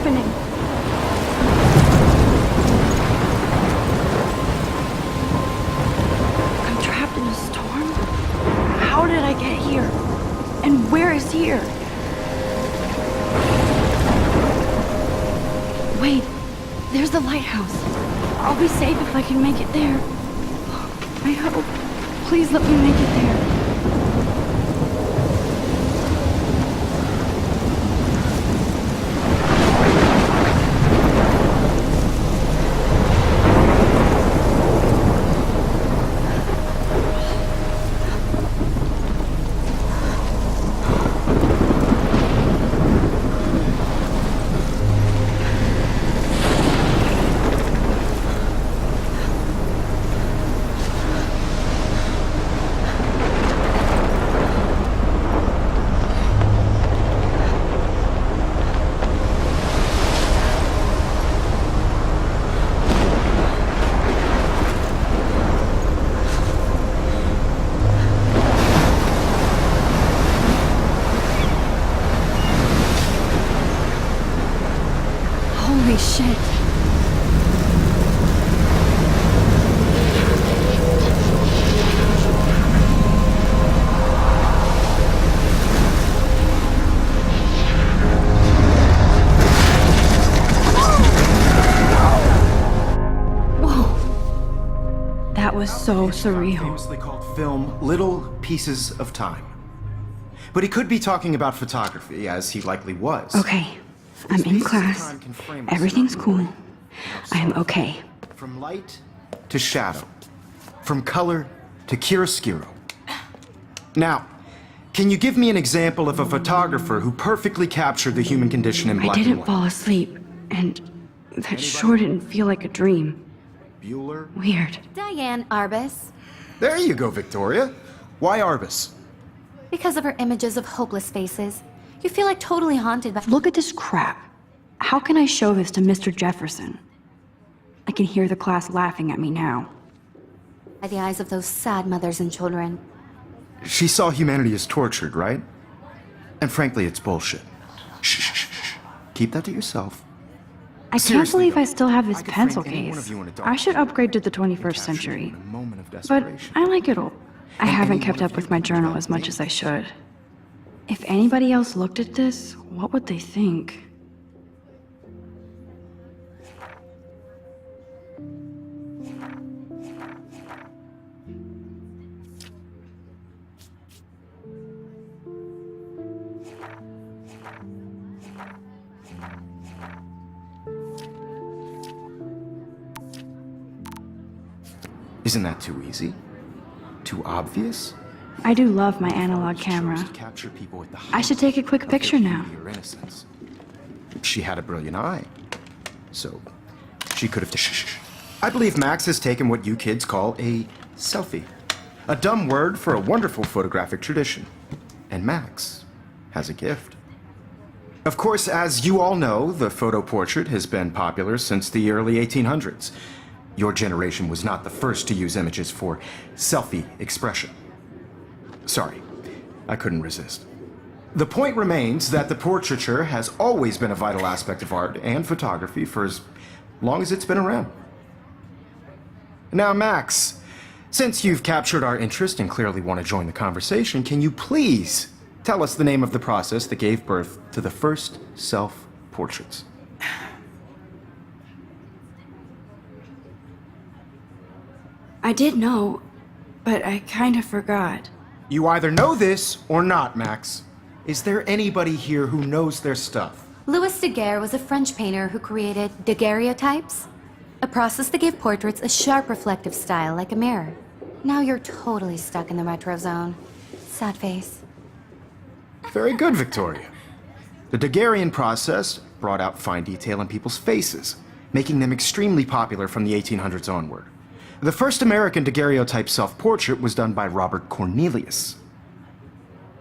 happening? I'm trapped in a storm? How did I get here? And where is here? Wait, there's the lighthouse. I'll be safe if I can make it there. I hope. Please let me make it there. Holy shit. Whoa. That was so surreal. Famously called film Little Pieces of Time. But he could be talking about photography, as he likely was. Okay. I'm in class. Everything's cool. I'm okay. From light to shadow. From color to chiaroscuro. Now, can you give me an example of a photographer who perfectly captured the human condition in black and I didn't white? fall asleep, and that sure didn't feel like a dream. Bueller? Weird. Diane Arbus. There you go, Victoria. Why Arbus? Because of her images of hopeless faces. You feel like totally haunted by— Look at this crap. How can I show this to Mr. Jefferson? I can hear the class laughing at me now. by the eyes of those sad mothers and children. She saw humanity as tortured, right? And frankly, it's bullshit. Shh, shh, shh, shh. Keep that to yourself. I can't Seriously, believe though, I still have this I could pencil frame any one case. of you in a dark I should corner upgrade to the and 21st capture you century. in a moment of But desperation. I like it all. I And haven't any kept one up of with you my could journal develop as much me. as I should. If anybody else looked at this, what would they think? Isn't that too easy? Too obvious? I do love my analog camera. Chose to capture people at the I should take a quick height of their picture now. beauty or innocence. She had a brilliant eye. So, she could have... Shh. I believe Max has taken what you kids call a selfie. A dumb word for a wonderful photographic tradition. And Max has a gift. Of course, as you all know, the photo portrait has been popular since the early 1800s. Your generation was not the first to use images for selfie expression. Sorry, I couldn't resist. The point remains that the portraiture has always been a vital aspect of art and photography for as long as it's been around. Now, Max, since you've captured our interest and clearly want to join the conversation, can you please tell us the name of the process that gave birth to the first self-portraits? I did know, but I kind of forgot. You either know this or not, Max. Is there anybody here who knows their stuff? Louis Daguerre was a French painter who created daguerreotypes, a process that gave portraits a sharp reflective style like a mirror. Now you're totally stuck in the retro zone. Sad face. Very good, Victoria. The Daguerrean process brought out fine detail in people's faces, making them extremely popular from the 1800s onward. The first American daguerreotype self-portrait was done by Robert Cornelius.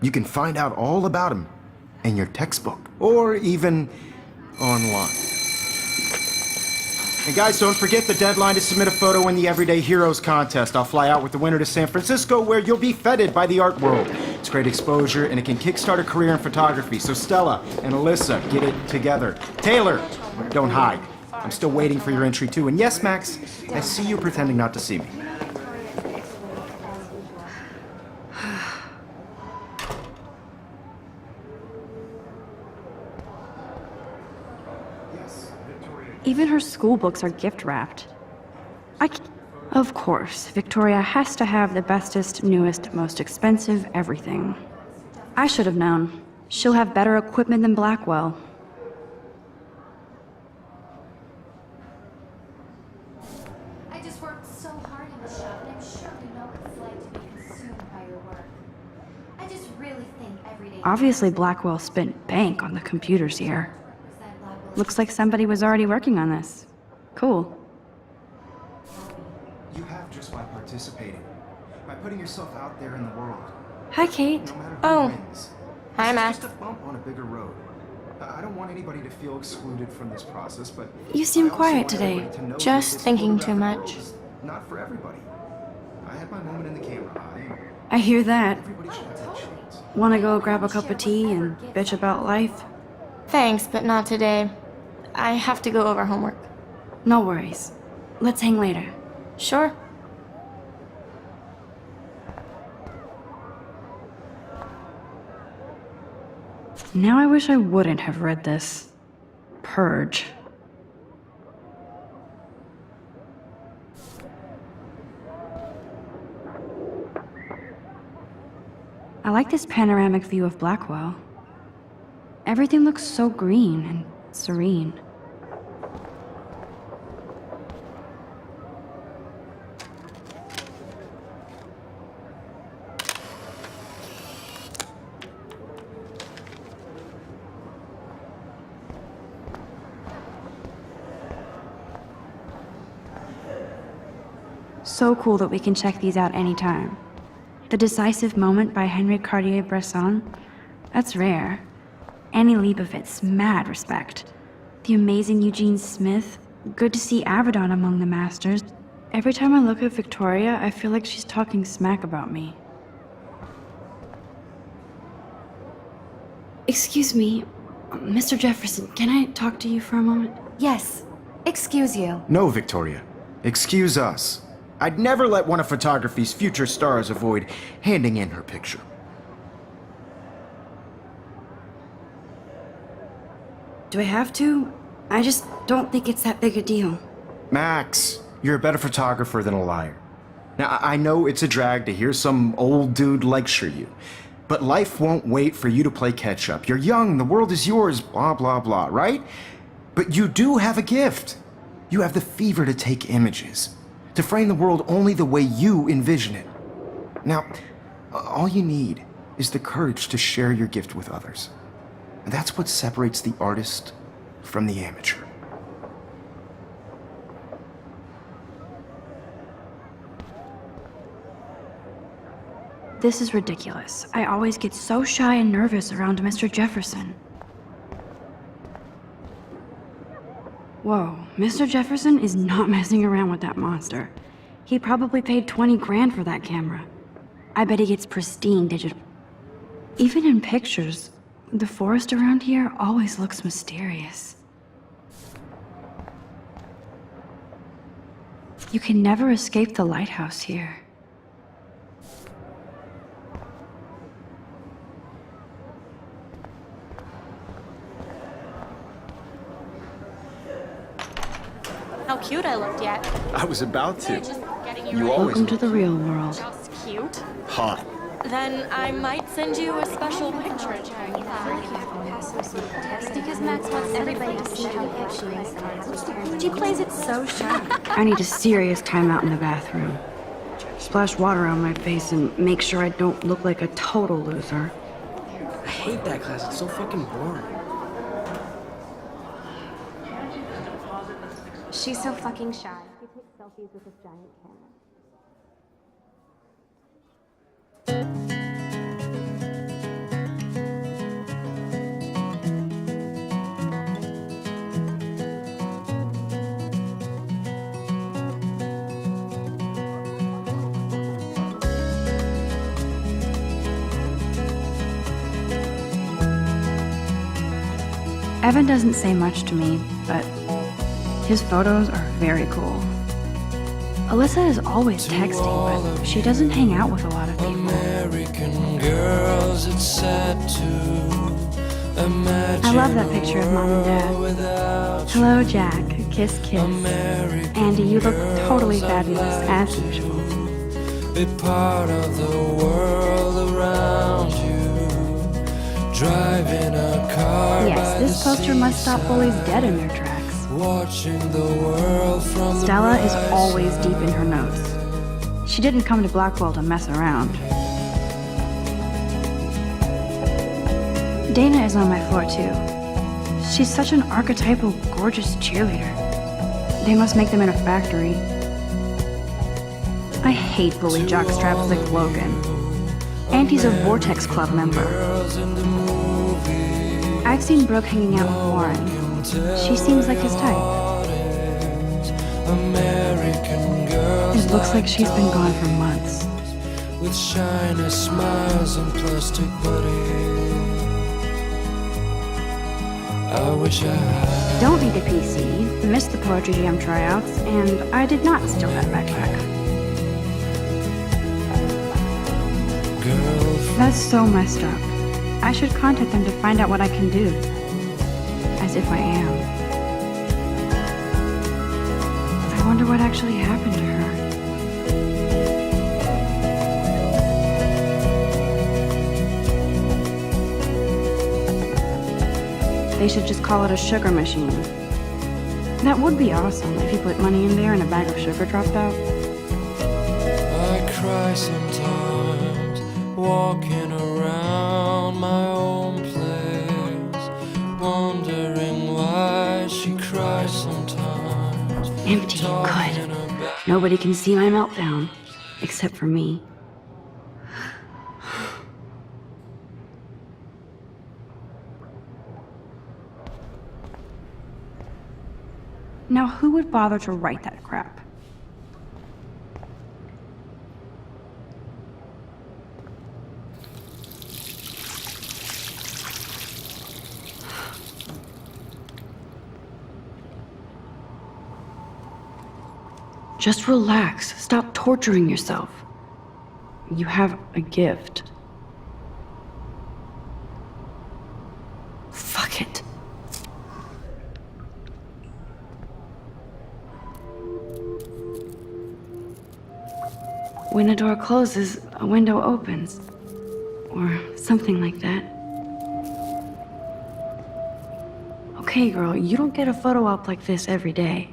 You can find out all about him in your textbook, or even online. And guys, don't forget the deadline to submit a photo in the Everyday Heroes contest. I'll fly out with the winner to San Francisco, where you'll be feted by the art world. It's great exposure, and it can kickstart a career in photography. So Stella and Alyssa, get it together. Taylor, don't hide. I'm still waiting for your entry too. And yes, Max, I see you pretending not to see me. Even her school books are gift wrapped. Of course, Victoria has to have the bestest, newest, most expensive everything. I should have known. She'll have better equipment than Blackwell. I just worked so hard in the shop, and I'm sure you know what it's like to be consumed by your work. I just really think every day... Obviously, Blackwell spent bank on the computers here. Looks like somebody was already working on this. Cool. You have just by participating, by putting yourself out there in the world. Hi, Kate. No matter who Oh. wins. Hi, This is Max. just a bump on a bigger road. I don't want anybody to feel excluded from this process, but You seem I also quiet want today. everybody to know Just that this thinking too photographic much. world is not for everybody. I had my moment in the camera eye. I hear that. Everybody should have that chance. Wanna go grab a cup of tea and bitch about life? Thanks, but not today. I have to go over homework. No worries. Let's hang later. Sure. Now I wish I wouldn't have read this. Purge. I like this panoramic view of Blackwell. Everything looks so green and serene. So cool that we can check these out anytime. The Decisive Moment by Henry Cartier-Bresson, that's rare. Annie Leibovitz, mad respect. The amazing Eugene Smith, good to see Avedon among the masters. Every time I look at Victoria, I feel like she's talking smack about me. Excuse me, Mr. Jefferson, can I talk to you for a moment? Yes. Excuse you. No, Victoria. Excuse us. I'd never let one of photography's future stars avoid handing in her picture. Do I have to? I just don't think it's that big a deal. Max, you're a better photographer than a liar. Now, I know it's a drag to hear some old dude lecture you, but life won't wait for you to play catch up. You're young, the world is yours, blah, blah, blah, right? But you do have a gift. You have the fever to take images, to frame the world only the way you envision it. Now, all you need is the courage to share your gift with others. And that's what separates the artist from the amateur. This is ridiculous. I always get so shy and nervous around Mr. Jefferson. Whoa, Mr. Jefferson is not messing around with that monster. He probably paid 20 grand for that camera. I bet he gets pristine digital. Even in pictures, the forest around here always looks mysterious. You can never escape the lighthouse here. How cute I looked yet. I was about to. Just getting You ready. always Welcome to the real world. Just cute. hot. Then I might send you a special picture. Because Max wants everybody to see how good she is. She plays it so sharp. I need a serious timeout in the bathroom. Splash water on my face and make sure I don't look like a total loser. I hate that class. It's so fucking boring. She's so fucking shy. She takes selfies with this giant camera. Evan doesn't say much to me, but his photos are very cool. Alyssa is always texting, but she doesn't hang out with a lot of people. American girls, it's sad to imagine. I love that picture of Mom and Dad. Hello, Jack. Kiss, kiss. Andy, you look totally fabulous, as usual. Be part of the world around you. Driving a car. Yes, this poster must stop bullies dead in their tracks. Watching the world from Stella is always deep in her notes. She didn't come to Blackwell to mess around. Dana is on my floor too. She's such an archetypal, gorgeous cheerleader. They must make them in a factory. I hate bully jockstraps like Logan. Auntie's a Vortex Club member. I've seen Brooke hanging out with Warren. She seems like his type. It looks like she's been gone for months. With shiny smiles and plastic buddies. I wish I had. Don't need a PC, missed the poetry jam tryouts, and I did not steal that backpack. That's so messed up. I should contact them to find out what I can do. As if I am. I wonder what actually happened to her. They should just call it a sugar machine. That would be awesome if you put money in there and a bag of sugar dropped out. I cry sometimes, walking around my own place, wondering why she cries sometimes. Empty, good. Nobody can see my meltdown, except for me. Now, who would bother to write that crap? Just relax. Stop torturing yourself. You have a gift. Fuck it. When a door closes, a window opens. Or something like that. Okay, girl, you don't get a photo op like this every day.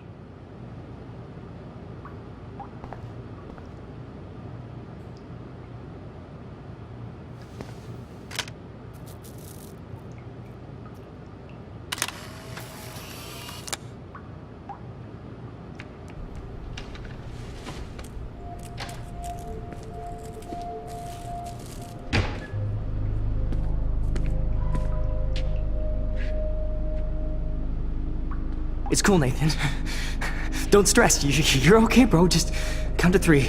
It's cool, Nathan. Don't stress. You're okay, bro. Just count to 3.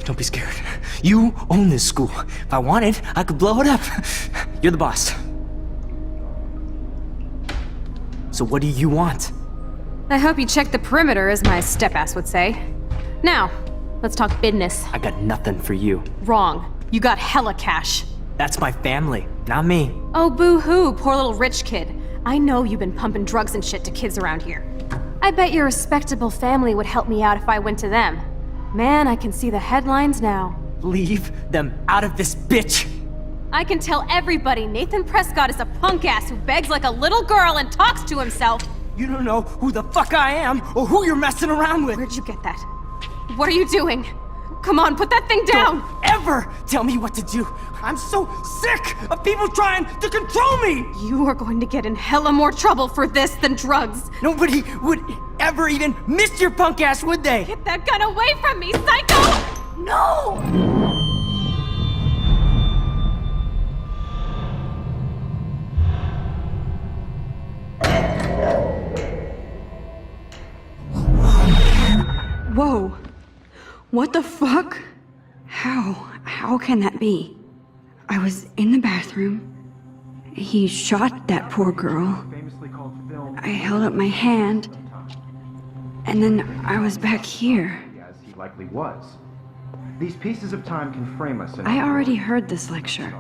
Don't be scared. You own this school. If I wanted, I could blow it up. You're the boss. So what do you want? I hope you checked the perimeter, as my step-ass would say. Now, let's talk business. I got nothing for you. Wrong. You got hella cash. That's my family, not me. Oh, boo-hoo, poor little rich kid. I know you've been pumping drugs and shit to kids around here. I bet your respectable family would help me out if I went to them. Man, I can see the headlines now. Leave them out of this bitch! I can tell everybody Nathan Prescott is a punk ass who begs like a little girl and talks to himself. You don't know who the fuck I am or who you're messing around with. Where'd you get that? What are you doing? Come on, put that thing down! Don't ever tell me what to do. I'm so sick of people trying to control me! You are going to get in hella more trouble for this than drugs. Nobody would ever even miss your punk ass, would they? Get that gun away from me, psycho! No! Whoa. What the fuck? How can that be? I was in the bathroom, He shot that poor girl. I held up my hand, and then I was back here. As he likely was. These pieces of time can frame us in I already heard this lecture.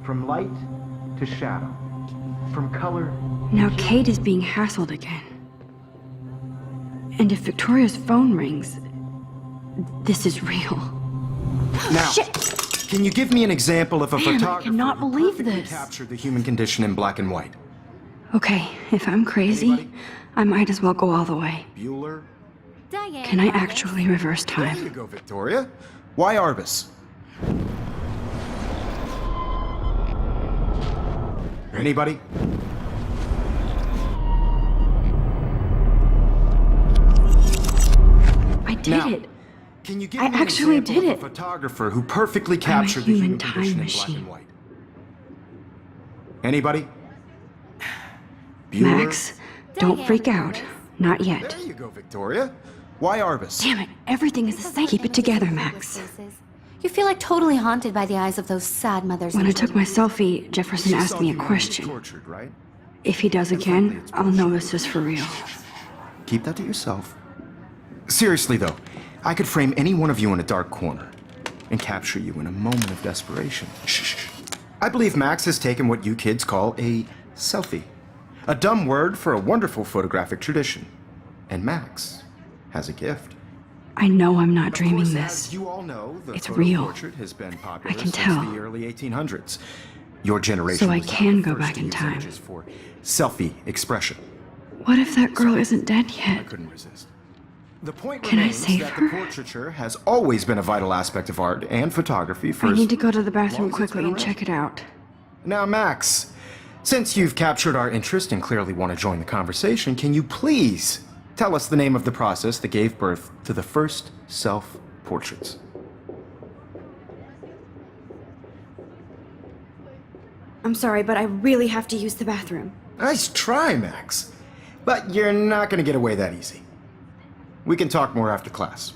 from light to shadow, from color. Now Kate is being hassled again. And if Victoria's phone rings, this is real. Now, Shit! can you give me an example of a Man, I photographer cannot who believe perfectly this. captured the human condition in black and white? Okay, if I'm crazy, Anybody? I might as well go all the way. Bueller? Diane, Can I Arbus. actually reverse There you time? go, Victoria. Why Arbus? Anybody? I did Now, it. Can you give I me an actually example did of it. a photographer who perfectly captured the human human time condition in black machine. and white? Anybody? Bueller? Max, don't freak out. Not yet. There you go, Victoria. Why Arbus? Damn it, everything is the same. Keep it together, Max. You feel like totally haunted by the eyes of those sad mothers. When and I took my selfie, Jefferson She asked saw me a you being question. Tortured, right? If he does again, I'll know this is for real. Keep that to yourself. Seriously, though, I could frame any one of you in a dark corner and capture you in a moment of desperation. Shh. I believe Max has taken what you kids call a selfie. A dumb word for a wonderful photographic tradition. And Max has a gift. I know I'm not Of dreaming course, this. As you all know, the It's photo real. portrait has been popular I can since tell. the early 1800s. Your generation So I was not can the go first back to in use time. images for selfie expression. What if that girl isn't dead I yet? couldn't resist. The point Can I remains save that her? the portraiture has always been a vital aspect of art and photography for I as need to go to the long bathroom as it's quickly been and around. check it out. Now, Max, since you've captured our interest and clearly want to join the conversation, can you please tell us the name of the process that gave birth to the first self-portraits? I'm sorry, but I really have to use the bathroom. Nice try, Max. But you're not going to get away that easy. We can talk more after class.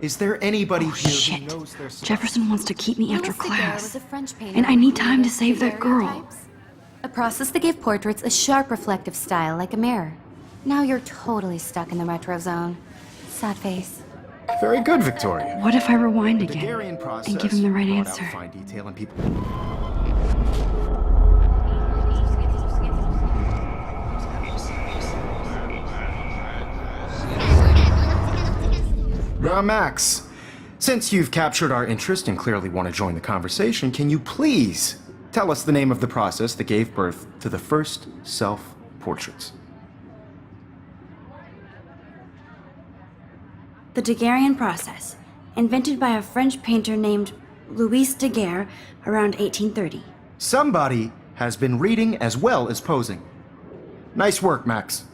Is there anybody Oh, here shit. who knows their stuff? Jefferson wants to keep me after Louis Daguerre was class. a French painter And I who need time to created save that girl. daguerreotypes, a process that gave portraits a sharp reflective style like a mirror. Now you're totally stuck in the retro zone. Sad face. Very good, Victoria. What if I rewind The again Daguerrean process and give him the right brought out answer? fine detail in people. Max, since you've captured our interest and clearly want to join the conversation, can you please tell us the name of the process that gave birth to the first self-portraits? The Daguerrean process, invented by a French painter named Louis Daguerre around 1830. Somebody has been reading as well as posing. Nice work, Max.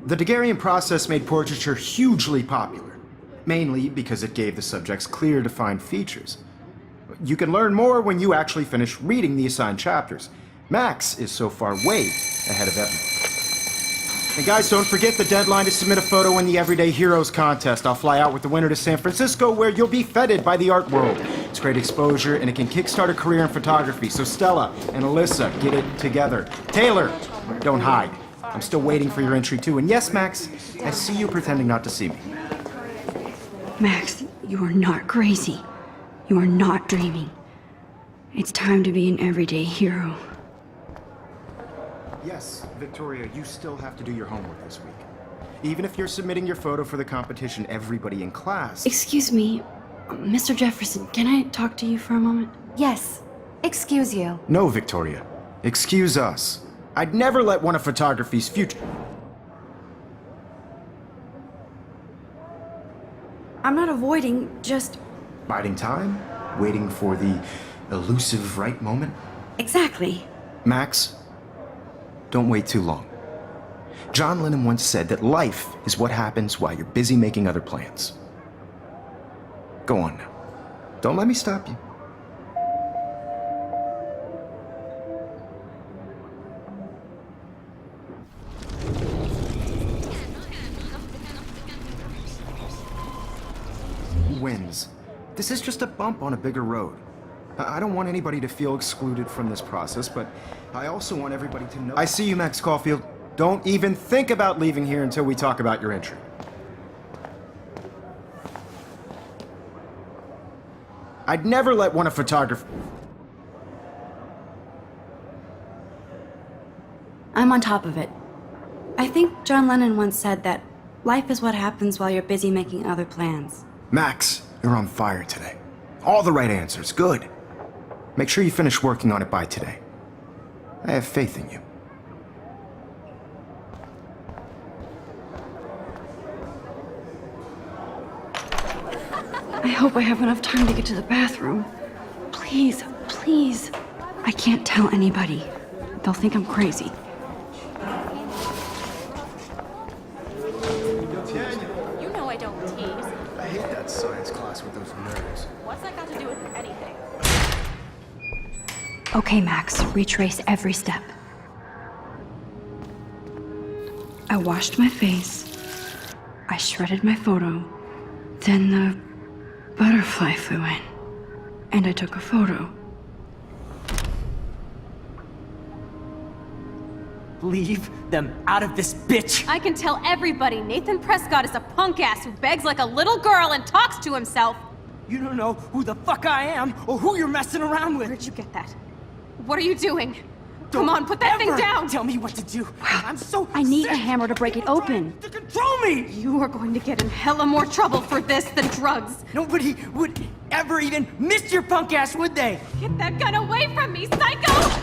The Daguerrean process made portraiture hugely popular, mainly because it gave the subjects clear, defined features. You can learn more when you actually finish reading the assigned chapters. Max is so far way ahead of everyone. And guys, don't forget the deadline to submit a photo in the Everyday Heroes contest. I'll fly out with the winner to San Francisco, where you'll be feted by the art world. It's great exposure, and it can kickstart a career in photography. So Stella and Alyssa, get it together. Taylor, don't hide. I'm still waiting for your entry too. And yes, Max, I see you pretending not to see me. Max, you are not crazy. You are not dreaming. It's time to be an everyday hero. Yes, Victoria, you still have to do your homework this week. Even if you're submitting your photo for the competition, everybody in class... Excuse me, Mr. Jefferson, can I talk to you for a moment? Yes. Excuse you. No, Victoria. Excuse us. I'd never let one of photography's future... I'm not avoiding, just... Biding time? Waiting for the elusive right moment? Exactly. Max, don't wait too long. John Lennon once said that life is what happens while you're busy making other plans. Go on now. Don't let me stop you. Wins. This is just a bump on a bigger road. I don't want anybody to feel excluded from this process, but I also want everybody to know... I see you, Max Caulfield. Don't even think about leaving here until we talk about your entry. I'd never let one of photography... I'm on top of it. I think John Lennon once said that life is what happens while you're busy making other plans. Max, you're on fire today. All the right answers. Good. Make sure you finish working on it by today. I have faith in you. I hope I have enough time to get to the bathroom. Please, please. I can't tell anybody. They'll think I'm crazy. You know I don't tease. I hate that science class with those nerds. What's that got to do with anything? Okay, Max, retrace every step. I washed my face. I shredded my photo. Then the butterfly flew in. And I took a photo. Leave them out of this bitch! I can tell everybody Nathan Prescott is a punk ass who begs like a little girl and talks to himself. You don't know who the fuck I am or who you're messing around with. Where'd you get that? What are you doing? Come on, put that thing Ever down! Tell me what to do. I'm so I need sick a hammer to break it of people open. trying to control me! You are going to get in hella more trouble for this than drugs. Nobody would ever even miss your punk ass, would they? Get that gun away from me, psycho!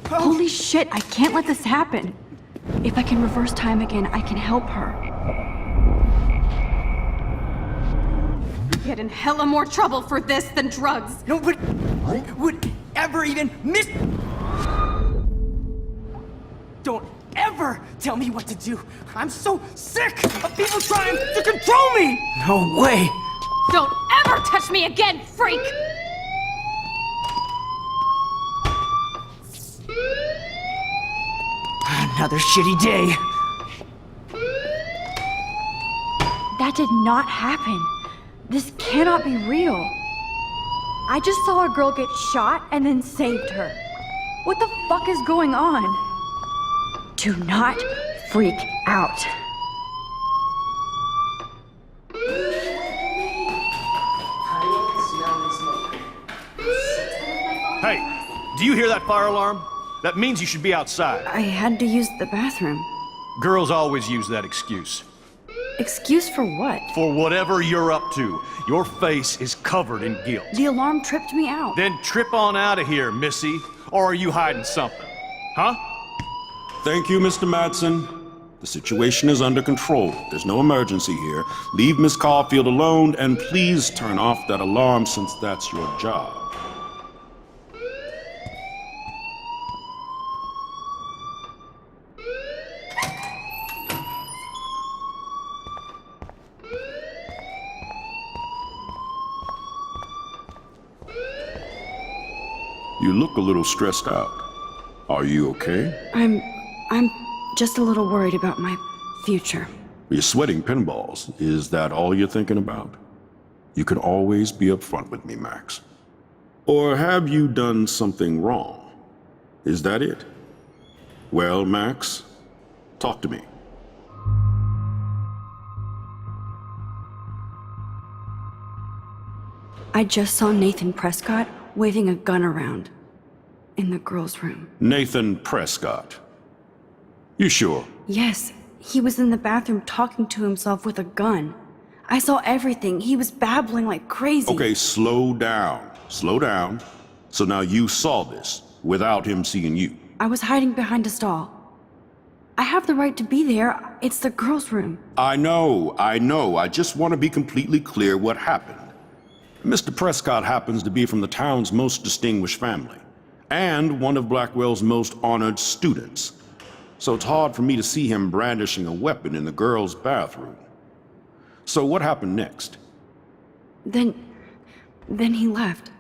Holy shit, I can't let this happen. If I can reverse time again, I can help her. Get in hella more trouble for this than drugs. Nobody would ever even miss... Don't ever tell me what to do. I'm so sick of people trying to control me! No way! Don't ever touch me again, freak! Another shitty day. That did not happen. This cannot be real. I just saw a girl get shot and then saved her. What the fuck is going on? Do not freak out. Hey, do you hear that fire alarm? That means you should be outside. I had to use the bathroom. Girls always use that excuse. Excuse for what? For whatever you're up to, your face is covered in guilt. The alarm tripped me out. Then trip on out of here, Missy. Or are you hiding something? Huh? Thank you, Mr. Madsen. The situation is under control. There's no emergency here. Leave Miss Caulfield alone, and please turn off that alarm since that's your job. You look a little stressed out. Are you okay? I'm just a little worried about my future. You're sweating pinballs. Is that all you're thinking about? You can always be upfront with me, Max. Or have you done something wrong? Is that it? Well, Max, talk to me. I just saw Nathan Prescott waving a gun around in the girls' room. Nathan Prescott. You sure? Yes, he was in the bathroom talking to himself with a gun. I saw everything. He was babbling like crazy. Okay, slow down. Slow down. So now you saw this without him seeing you. I was hiding behind a stall. I have the right to be there. It's the girls' room. I know. I just want to be completely clear what happened. Mr. Prescott happens to be from the town's most distinguished family, and one of Blackwell's most honored students. So it's hard for me to see him brandishing a weapon in the girls' bathroom. So what happened next? Then he left.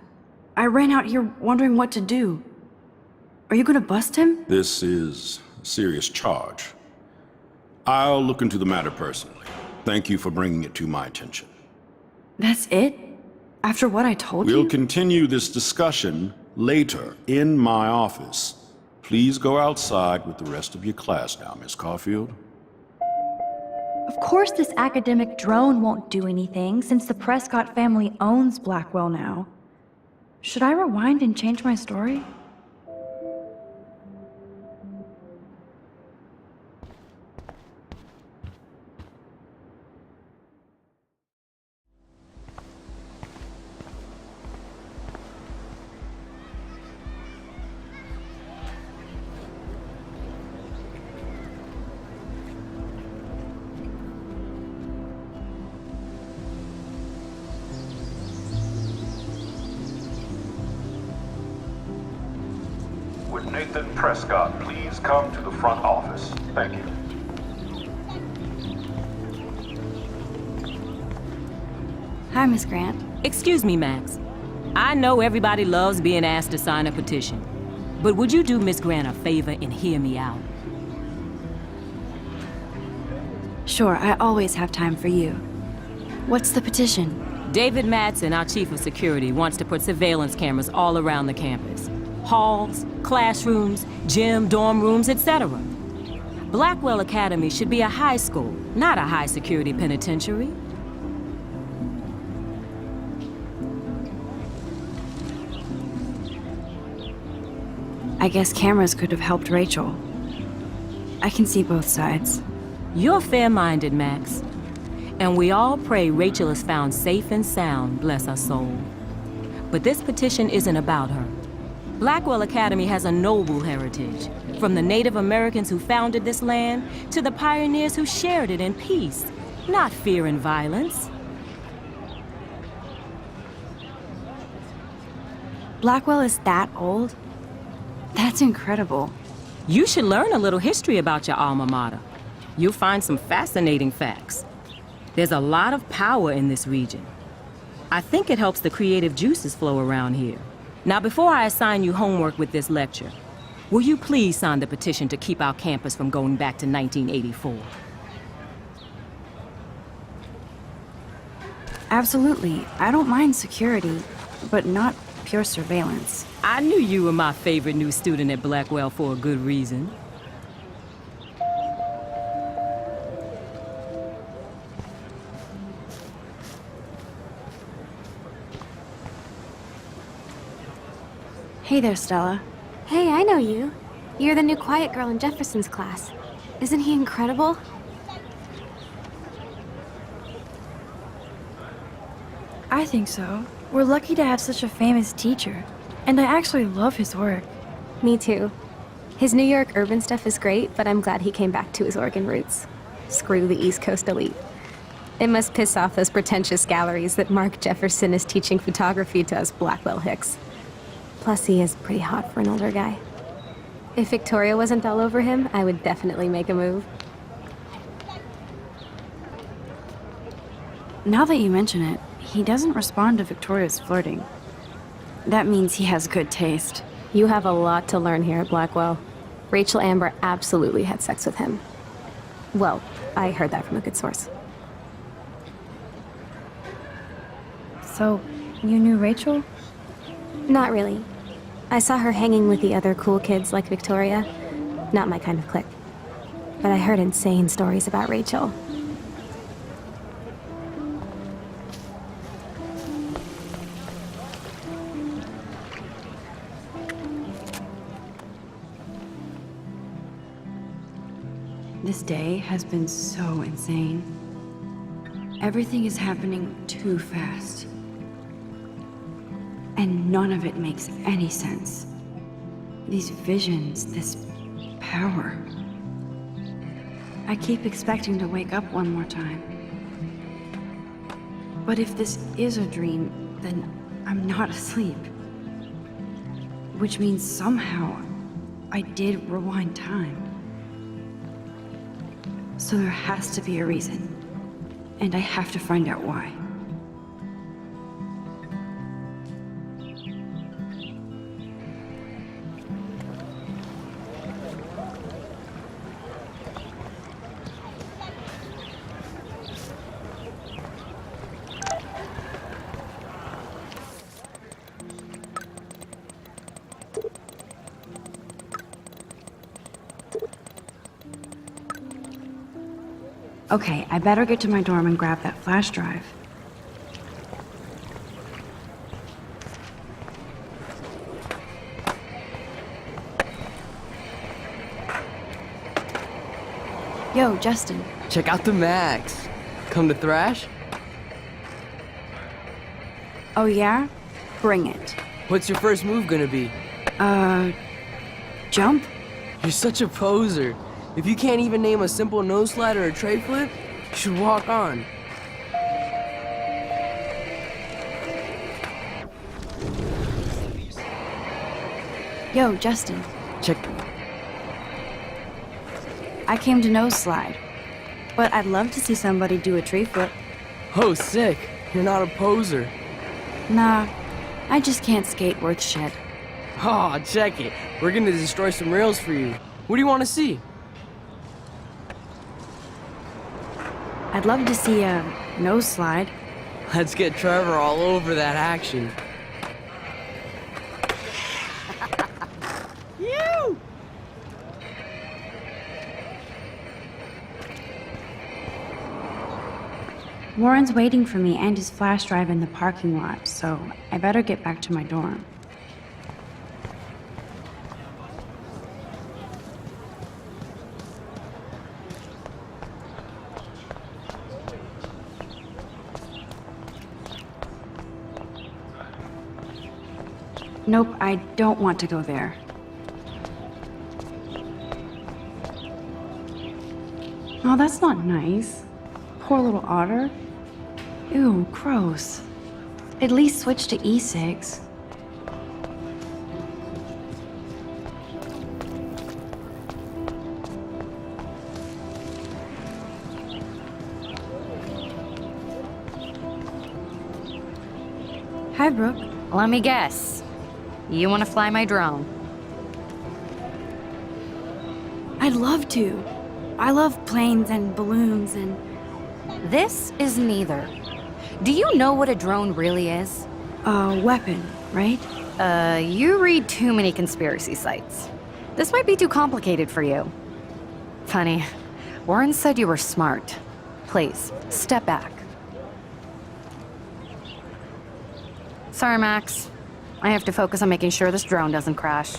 I ran out here wondering what to do. Are you gonna bust him? This is a serious charge. I'll look into the matter personally. Thank you for bringing it to my attention. That's it? After what I told We'll you? continue this discussion later in my office. Please go outside with the rest of your class now, Miss Caulfield. Of course this academic drone won't do anything, since the Prescott family owns Blackwell now. Should I rewind and change my story? Would Nathan Prescott please come to the front office? Thank you. Hi, Miss Grant. Excuse me, Max. I know everybody loves being asked to sign a petition, but would you do Miss Grant a favor and hear me out? Sure, I always have time for you. What's the petition? David Madsen, our chief of security, wants to put surveillance cameras all around the campus. Halls, classrooms, gym, dorm rooms, etc. Blackwell Academy should be a high school, not a high-security penitentiary. I guess cameras could have helped Rachel. I can see both sides. You're fair-minded, Max. And we all pray Rachel is found safe and sound, bless her soul. But this petition isn't about her. Blackwell Academy has a noble heritage, from the Native Americans who founded this land to the pioneers who shared it in peace, not fear and violence. Blackwell is that old? That's incredible. You should learn a little history about your alma mater. You'll find some fascinating facts. There's a lot of power in this region. I think it helps the creative juices flow around here. Now, before I assign you homework with this lecture, will you please sign the petition to keep our campus from going back to 1984? Absolutely. I don't mind security, but not pure surveillance. I knew you were my favorite new student at Blackwell for a good reason. Hey there, Stella. Hey, I know you. You're the new quiet girl in Jefferson's class. Isn't he incredible? I think so. We're lucky to have such a famous teacher. And I actually love his work. Me too. His New York urban stuff is great, but I'm glad he came back to his Oregon roots. Screw the East Coast elite. It must piss off those pretentious galleries that Mark Jefferson is teaching photography to us Blackwell hicks. Plus, he is pretty hot for an older guy. If Victoria wasn't all over him, I would definitely make a move. Now that you mention it, he doesn't respond to Victoria's flirting. That means he has good taste. You have a lot to learn here at Blackwell. Rachel Amber absolutely had sex with him. Well, I heard that from a good source. So, you knew Rachel? Not really. I saw her hanging with the other cool kids like Victoria. Not my kind of clique. But I heard insane stories about Rachel. This day has been so insane. Everything is happening too fast. And none of it makes any sense. These visions, this power. I keep expecting to wake up one more time. But if this is a dream, then I'm not asleep. Which means somehow I did rewind time. So there has to be a reason. And I have to find out why. Okay, I better get to my dorm and grab that flash drive. Yo, Justin. Check out the Max. Come to thrash? Oh yeah? Bring it. What's your first move gonna be? Jump? You're such a poser. If you can't even name a simple nose slide or a tray flip, you should walk on. Yo, Justin. Check. I came to nose slide, but I'd love to see somebody do a tree flip. Oh, sick. You're not a poser. Nah, I just can't skate worth shit. Oh, check it. We're gonna destroy some rails for you. What do you want to see? I'd love to see a nose slide. Let's get Trevor all over that action. You! Warren's waiting for me and his flash drive in the parking lot, so I better get back to my dorm. Nope, I don't want to go there. Oh, that's not nice. Poor little otter. Ew, gross. At least switch to e-cigs. Hi, Brooke. Let me guess. You want to fly my drone? I'd love to. I love planes and balloons and... This is neither. Do you know what a drone really is? A weapon, right? You read too many conspiracy sites. This might be too complicated for you. Funny, Warren said you were smart. Please, step back. Sorry, Max. I have to focus on making sure this drone doesn't crash.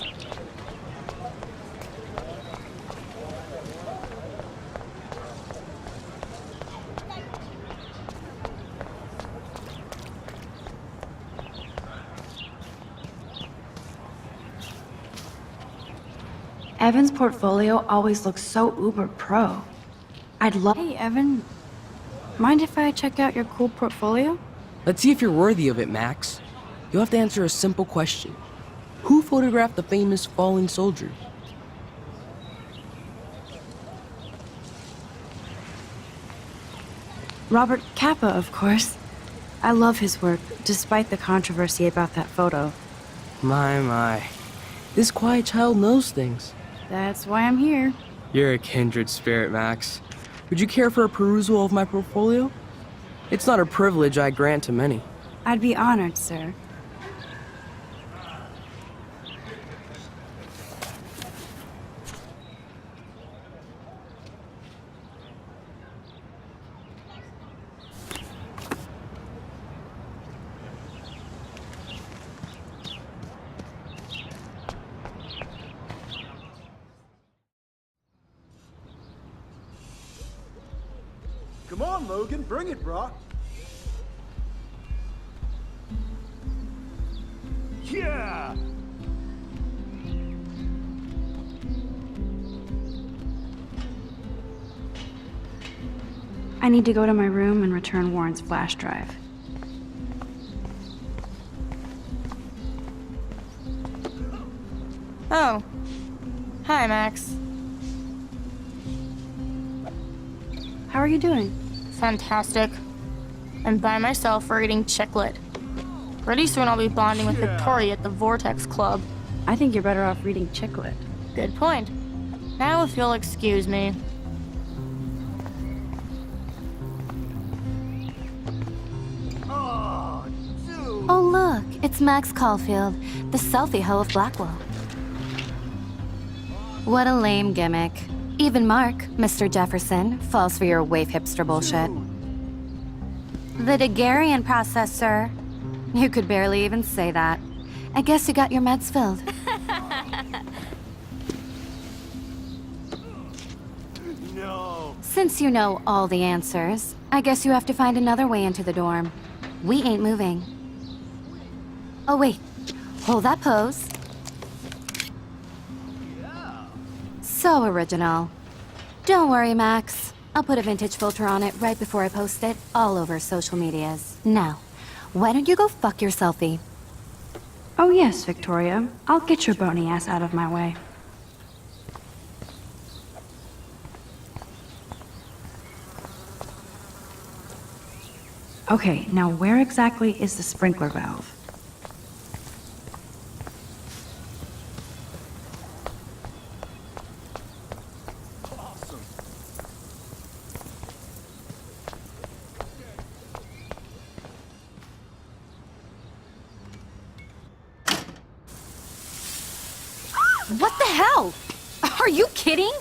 Evan's portfolio always looks so uber pro. I'd love... Hey, Evan. Mind if I check out your cool portfolio? Let's see if you're worthy of it, Max. You'll have to answer a simple question. Who photographed the famous falling soldier? Robert Capa, of course. I love his work, despite the controversy about that photo. My. This quiet child knows things. That's why I'm here. You're a kindred spirit, Max. Would you care for a perusal of my portfolio? It's not a privilege I grant to many. I'd be honored, sir. Come on, Logan, bring it, brah. Yeah! I need to go to my room and return Warren's flash drive. Oh. Hi, Max. How are you doing? Fantastic. I'm by myself reading Chicklet. Pretty soon I'll be bonding with Victoria at the Vortex Club. I think you're better off reading Chicklet. Good point. Now if you'll excuse me. Oh look, it's Max Caulfield, the selfie hoe of Blackwell. What a lame gimmick. Even Mark, Mr. Jefferson, falls for your waif hipster bullshit. The Daguerrean process, sir. You could barely even say that. I guess you got your meds filled. No. Since you know all the answers, I guess you have to find another way into the dorm. We ain't moving. Oh, wait. Hold that pose. So original. Don't worry, Max. I'll put a vintage filter on it right before I post it all over social medias. Now, why don't you go fuck your selfie? Oh yes, Victoria. I'll get your bony ass out of my way. Okay, now where exactly is the sprinkler valve? What the hell? Are you kidding?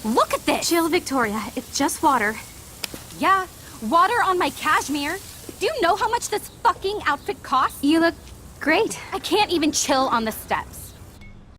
Look at this! Chill, Victoria. It's just water. Yeah, water on my cashmere. Do you know how much this fucking outfit costs? You look great. I can't even chill on the steps.